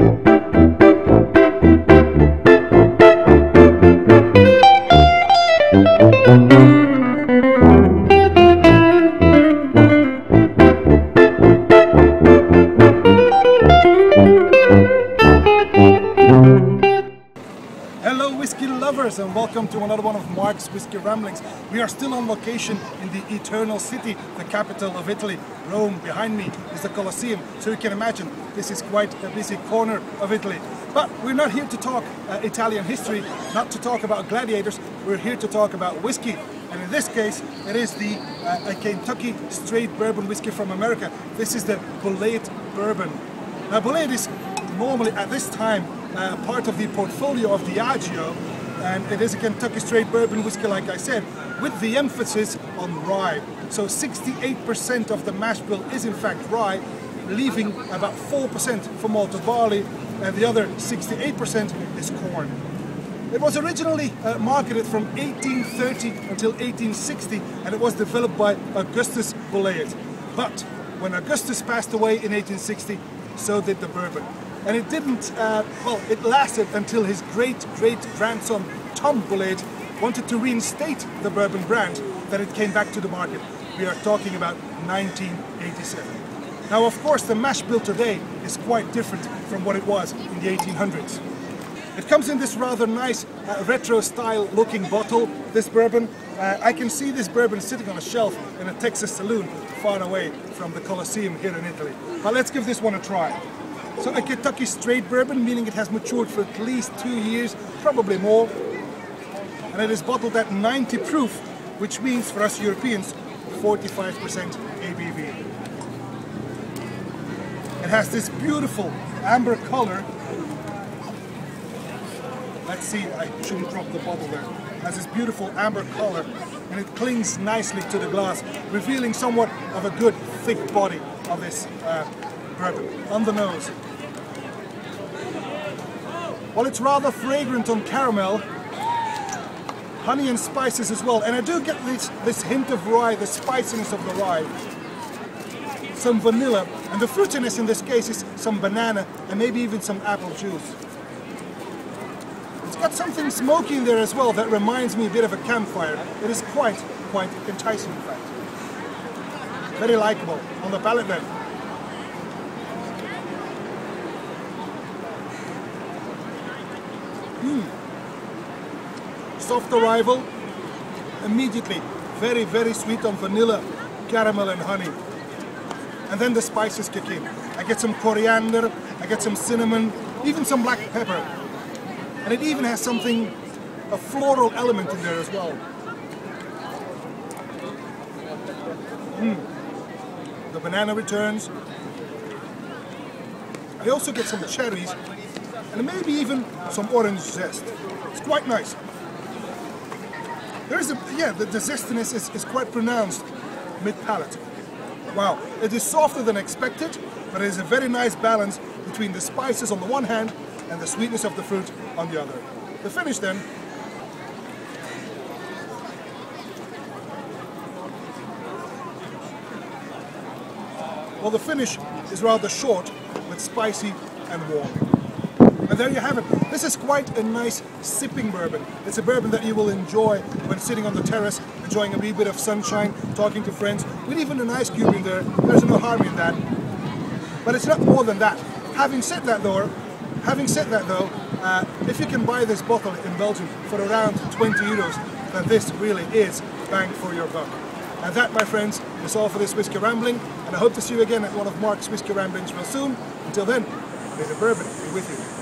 Hello whiskey lovers, and welcome to another one of Mark's Whiskey Ramblings. We are still on location in the Eternal City, the capital of Italy, Rome. Behind me is the Colosseum, so you can imagine this is quite a busy corner of Italy. But we're not here to talk Italian history, not to talk about gladiators, we're here to talk about whiskey. And in this case, it is the Kentucky Straight Bourbon Whiskey from America. This is the Bulleit Bourbon. Now Bulleit is normally at this time part of the portfolio of Diageo, and it is a Kentucky Straight Bourbon Whiskey, like I said, with the emphasis on rye. So 68% of the mash bill is in fact rye, leaving about 4% for malted barley, and the other 68% is corn. It was originally marketed from 1830 until 1860, and it was developed by Augustus Bulleit. But when Augustus passed away in 1860, so did the bourbon. And it didn't, well, it lasted until his great-great-grandson, Tom Bulleit, wanted to reinstate the bourbon brand, that it came back to the market. We are talking about 1987. Now, of course, the mash bill today is quite different from what it was in the 1800s. It comes in this rather nice retro-style looking bottle, this bourbon. I can see this bourbon sitting on a shelf in a Texas saloon far away from the Colosseum here in Italy. But let's give this one a try. So a Kentucky Straight Bourbon, meaning it has matured for at least 2 years, probably more. And it is bottled at 90 proof, which means for us Europeans, 45% ABV. It has this beautiful amber color. Let's see, I shouldn't drop the bottle there. It has this beautiful amber color, and it clings nicely to the glass, revealing somewhat of a good thick body of this bourbon on the nose. Well, it's rather fragrant on caramel, honey and spices as well, and I do get this hint of rye, the spiciness of the rye, some vanilla, and the fruitiness in this case is some banana and maybe even some apple juice. It's got something smoky in there as well that reminds me a bit of a campfire. It is quite enticing in fact. Very likable on the palate then. Soft arrival, immediately very sweet on vanilla, caramel and honey. And then the spices kick in. I get some coriander, I get some cinnamon, even some black pepper. And it even has something, a floral element in there as well. The banana returns. I also get some cherries and maybe even some orange zest. It's quite nice. There's the zestiness is quite pronounced mid-palate. Wow, it is softer than expected, but it is a very nice balance between the spices on the one hand and the sweetness of the fruit on the other. The finish then. Well, the finish is rather short, but spicy and warm. And there you have it. This is quite a nice sipping bourbon. It's a bourbon that you will enjoy when sitting on the terrace, enjoying a wee bit of sunshine, talking to friends, with even an ice cube in there. There's no harm in that. But it's not more than that. Having said that though, if you can buy this bottle in Belgium for around 20 euros, then this really is bang for your buck. And that, my friends, is all for this Whiskey Rambling, and I hope to see you again at one of Mark's Whiskey Ramblings real soon. Until then, may the bourbon be with you.